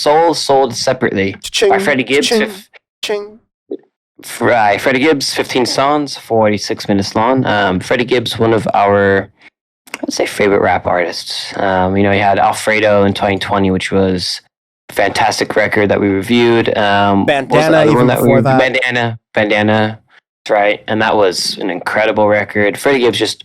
Soul Sold Separately by Freddie Gibbs. Ching. Freddie Gibbs, 15 songs, 46 minutes long. Freddie Gibbs, one of our, I'd say, favorite rap artists. He had Alfredo in 2020, which was a fantastic record that we reviewed. Bandana, even before that. Bandana, that's right. And that was an incredible record. Freddie Gibbs, just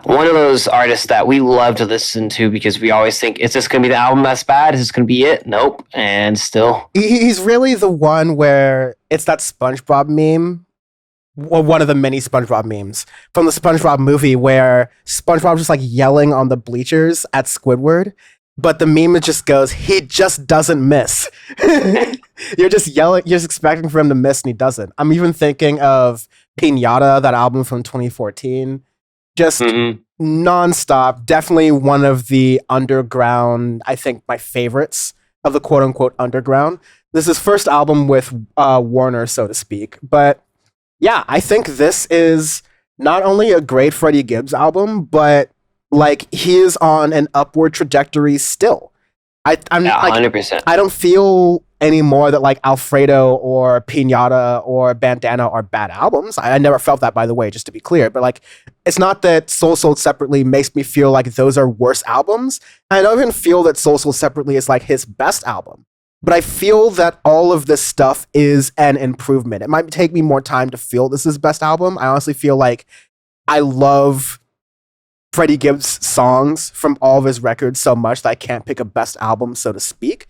one of those artists that we love to listen to because we always think, is this going to be the album that's bad? Is this going to be it? Nope. And still. He's really the one where it's that SpongeBob meme, or one of the many SpongeBob memes from the SpongeBob movie where SpongeBob's just like yelling on the bleachers at Squidward, but the meme just goes, he just doesn't miss. You're just yelling, you're just expecting for him to miss and he doesn't. I'm even thinking of Piñata, that album from 2014. Just nonstop. Definitely one of the underground, I think my favorites of the quote unquote underground. This is his first album with Warner, so to speak. But yeah, I think this is not only a great Freddie Gibbs album, but like he is on an upward trajectory still. I'm 100%. I don't feel anymore that like Alfredo or Piñata or Bandana are bad albums. I never felt that, by the way, just to be clear. But like, it's not that Soul Sold Separately makes me feel like those are worse albums. I don't even feel that Soul Sold Separately is like his best album. But I feel that all of this stuff is an improvement. It might take me more time to feel this is his best album. I honestly feel like I love Freddie Gibbs songs from all of his records so much that I can't pick a best album, so to speak.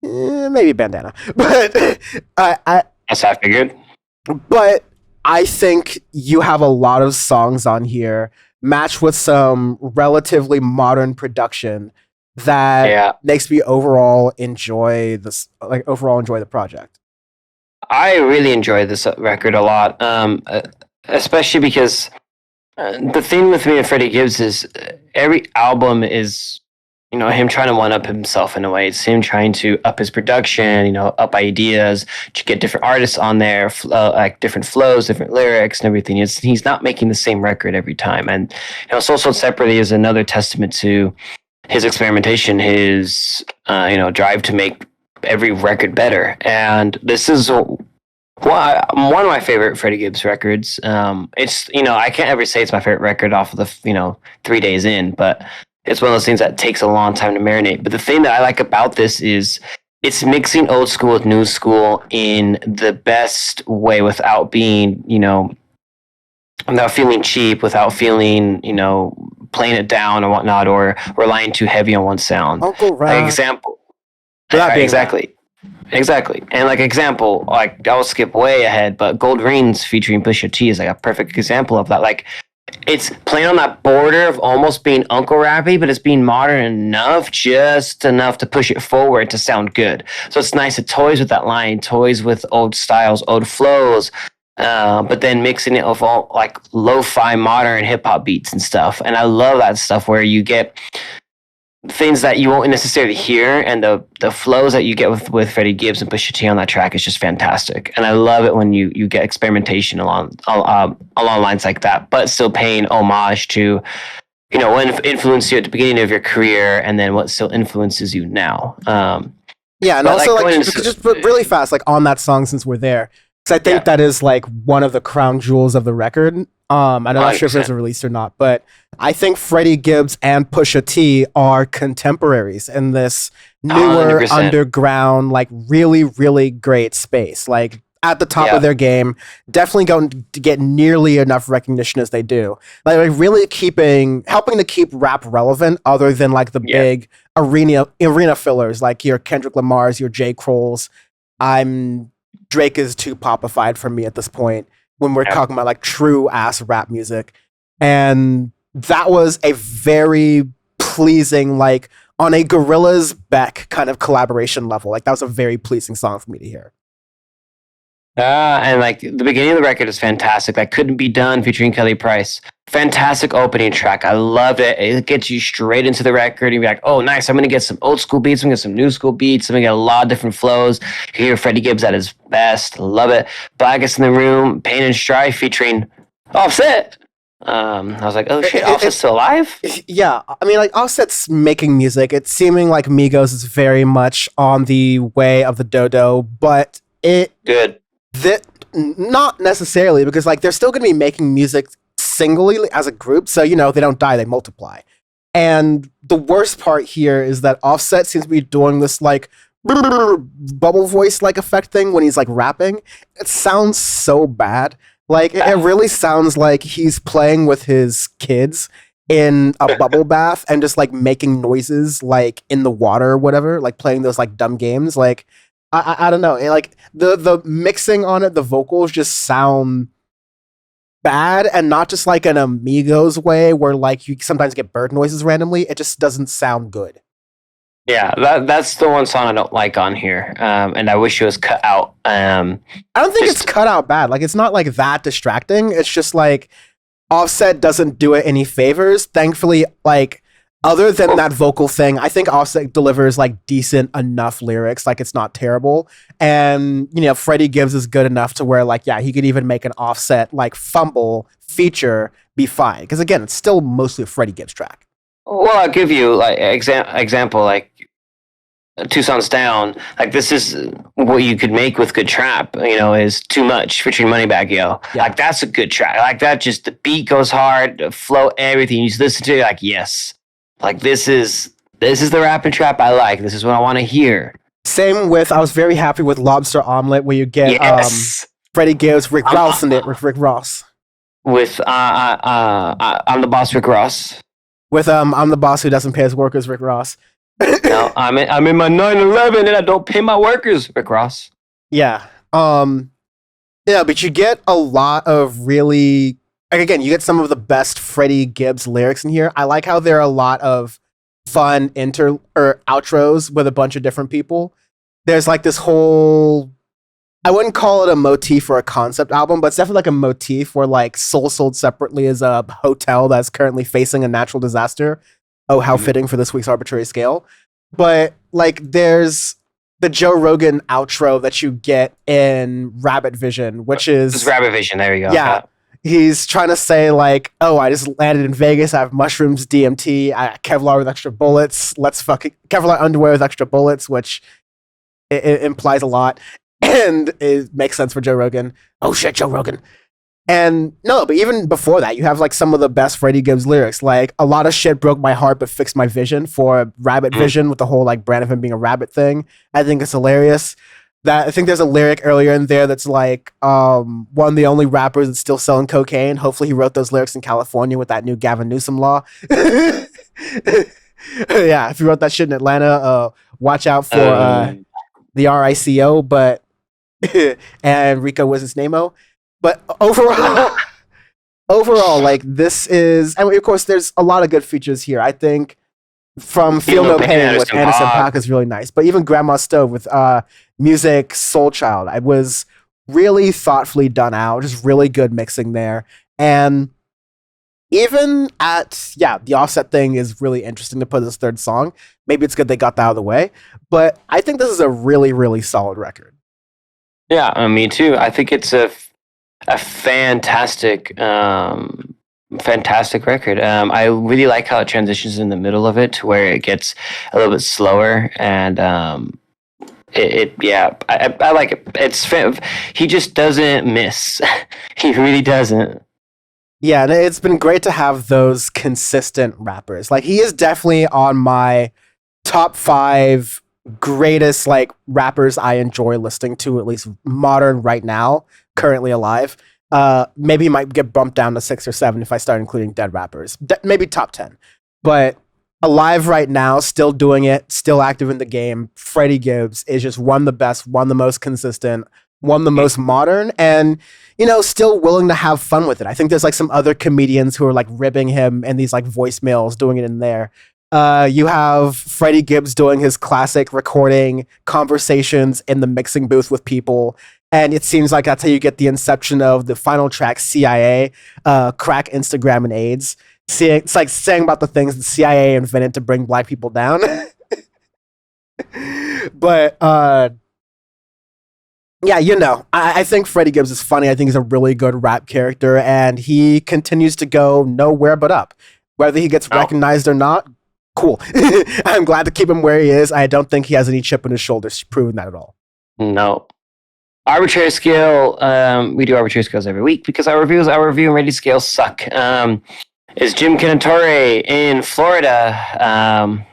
Maybe Bandana, but That's how I figured. But I think you have a lot of songs on here matched with some relatively modern production that makes me overall enjoy the project. I really enjoy this record a lot, especially because the thing with me and Freddie Gibbs is every album is, him trying to one-up himself in a way. It's him trying to up his production, up ideas, to get different artists on there, like different flows, different lyrics and everything. He's not making the same record every time. And, Soul Sold Separately is another testament to his experimentation, his, drive to make every record better. And this is one of my favorite Freddie Gibbs records. It's, I can't ever say it's my favorite record off of the, 3 days in, but it's one of those things that takes a long time to marinate. But the thing that I like about this is it's mixing old school with new school in the best way without being, without feeling cheap, without feeling, playing it down or whatnot, or relying too heavy on one sound. Uncle Ron. Example. Exactly. And example, I'll skip way ahead, but Gold Rings featuring Pusha T is like a perfect example of that. Like, it's playing on that border of almost being Uncle Rappy, but it's being modern enough, just enough to push it forward to sound good. So it's nice. It toys with that line, toys with old styles, old flows, but then mixing it with all like lo-fi modern hip hop beats and stuff. And I love that stuff where you get things that you won't necessarily hear, and the flows that you get with Freddie Gibbs and Pusha T on that track is just fantastic. And I love it when you get experimentation along lines like that, but still paying homage to, what influenced you at the beginning of your career, and then what still influences you now. And also just really fast, like on that song, since we're there, because I think that is like one of the crown jewels of the record. I'm not sure if there's a release or not, but I think Freddie Gibbs and Pusha T are contemporaries in this newer 100%. Underground, like really, really great space. Like at the top of their game, definitely going to get nearly enough recognition as they do. Like really helping to keep rap relevant, other than like the big arena fillers, like your Kendrick Lamar's, your J. Cole's. Drake is too popified for me at this point when we're talking about like true ass rap music. And that was a very pleasing, like on a Gorillaz Beck kind of collaboration level. Like that was a very pleasing song for me to hear. And like the beginning of the record is fantastic. That Couldn't Be Done featuring Kelly Price. Fantastic opening track. I loved it. It gets you straight into the record. And you're like, oh, nice. I'm going to get some old school beats. I'm going to get some new school beats. I'm going to get a lot of different flows. You hear Freddie Gibbs at his best. Love it. Blackest in the Room, Pain and Strife featuring Offset. I was like, oh shit, Offset's still alive? Yeah, I mean, like, Offset's making music. It's seeming like Migos is very much on the way of the dodo, but good. That not necessarily, because like they're still going to be making music singly as a group, so they don't die, they multiply. And the worst part here is that Offset seems to be doing this like bubble voice like effect thing when he's like rapping. It sounds so bad. Like it really sounds like he's playing with his kids in a bubble bath and just like making noises like in the water or whatever, like playing those like dumb games. Like I don't know. Like the mixing on it, the vocals just sound bad, and not just like an Amigos way where like you sometimes get bird noises randomly. It just doesn't sound good. Yeah, that's the one song I don't like on here, and I wish it was cut out. I don't think it's cut out bad. Like, it's not like that distracting. It's just like Offset doesn't do it any favors. Thankfully, like, other than that vocal thing, I think Offset delivers like decent enough lyrics. Like, it's not terrible. And, Freddie Gibbs is good enough to where, like, yeah, he could even make an Offset like fumble feature be fine. Because again, it's still mostly a Freddie Gibbs track. Well, I'll give you like example, like 2 Songs Down. Like, this is what you could make with good trap. Is Too Much featuring Moneybagg Yo. Yeah. Like, that's a good track. Like, that just, the beat goes hard, the flow, everything. You just listen to it, like, yes, like this is the rap and trap I like. This is what I want to hear. Same with, I was very happy with Lobster Omelet, where you get Freddie Gibbs, Rick Ross in it, Rick Ross. With I'm the Boss, Rick Ross. With I'm the boss who doesn't pay his workers, Rick Ross. No, I'm in my 911 and I don't pay my workers, Rick Ross. Yeah. Yeah, but you get a lot of really, like, again, you get some of the best Freddie Gibbs lyrics in here. I like how there are a lot of fun outros with a bunch of different people. There's like this whole, I wouldn't call it a motif or a concept album, but it's definitely like a motif where like Soul Sold Separately is a hotel that's currently facing a natural disaster. Oh, how fitting for this week's Arbitrary Scale. But like there's the Joe Rogan outro that you get in Rabbit Vision, which is... It's Rabbit Vision, there you go. Yeah. He's trying to say like, oh, I just landed in Vegas, I have mushrooms, DMT, Kevlar with extra bullets, Kevlar underwear with extra bullets, which it implies a lot. And it makes sense for Joe Rogan. Oh shit, Joe Rogan. And no, but even before that, you have like some of the best Freddie Gibbs lyrics. Like, a lot of shit broke my heart but fixed my vision, for Rabbit Vision, with the whole like brand of him being a rabbit thing. I think it's hilarious. I think there's a lyric earlier in there that's like, one of the only rappers that's still selling cocaine. Hopefully he wrote those lyrics in California with that new Gavin Newsom law. Yeah, if you wrote that shit in Atlanta, watch out for the RICO, but and Rico was his name-o. But overall, like, this is, and of course, there's a lot of good features here. I think from Feel No Pain with Anderson .Paak is really nice. But even Grandma Stove with Music Soul Child, I was really thoughtfully done out. Just really good mixing there. And even the Offset thing is really interesting to put this third song. Maybe it's good they got that out of the way. But I think this is a really, really solid record. Yeah, me too. I think it's a fantastic record. I really like how it transitions in the middle of it to where it gets a little bit slower, and I like it. He just doesn't miss. He really doesn't. Yeah, and it's been great to have those consistent rappers. Like, he is definitely on my top 5 greatest like rappers I enjoy listening to, at least modern right now, currently alive. Maybe he might get bumped down to 6 or 7 if I start including dead rappers. Maybe top 10. But alive right now, still doing it, still active in the game, Freddie Gibbs is just one of the best, one of the most consistent, one of the most modern, and still willing to have fun with it. I think there's like some other comedians who are like ribbing him and these like voicemails, doing it in there. You have Freddie Gibbs doing his classic recording conversations in the mixing booth with people. And it seems like that's how you get the inception of the final track, CIA, Crack, Instagram, and AIDS. It's like saying about the things the CIA invented to bring black people down. But Yeah, I think Freddie Gibbs is funny. I think he's a really good rap character, and he continues to go nowhere but up. Whether he gets recognized or not, cool. I'm glad to keep him where he is. I don't think he has any chip on his shoulders proving that at all. No. Arbitrary scale. We do arbitrary scales every week because our review and rating scales suck. Is Jim Canatore in Florida?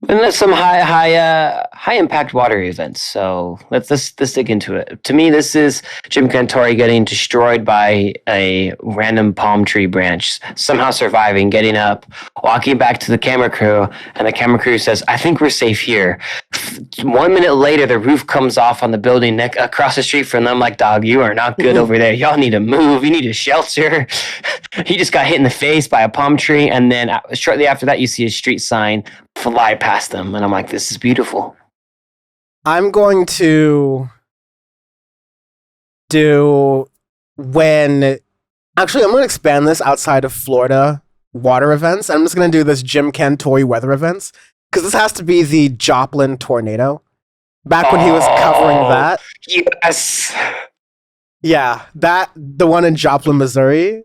And there's some high impact water events. So let's dig into it. To me, this is Jim Cantori getting destroyed by a random palm tree branch, somehow surviving, getting up, walking back to the camera crew, and the camera crew says, "I think we're safe here." 1 minute later, the roof comes off on the building across the street from them. Like, dog, you are not good over there. Y'all need to move. You need a shelter. He just got hit in the face by a palm tree, and then shortly after that, you see a street sign fly past them, and I'm like, this is beautiful. I'm going to do I'm going to expand this outside of Florida water events. I'm just going to do this Jim Cantori weather events, because this has to be the Joplin tornado. Back when he was covering that. Yes. Yeah, the one in Joplin, Missouri.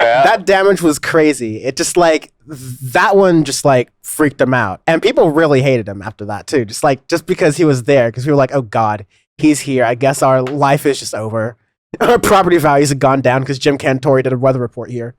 Yeah. That damage was crazy. It just that one just freaked him out. And people really hated him after that too. Just because he was there, because we were like, oh God, he's here. I guess our life is just over. Our property values have gone down because Jim Cantori did a weather report here.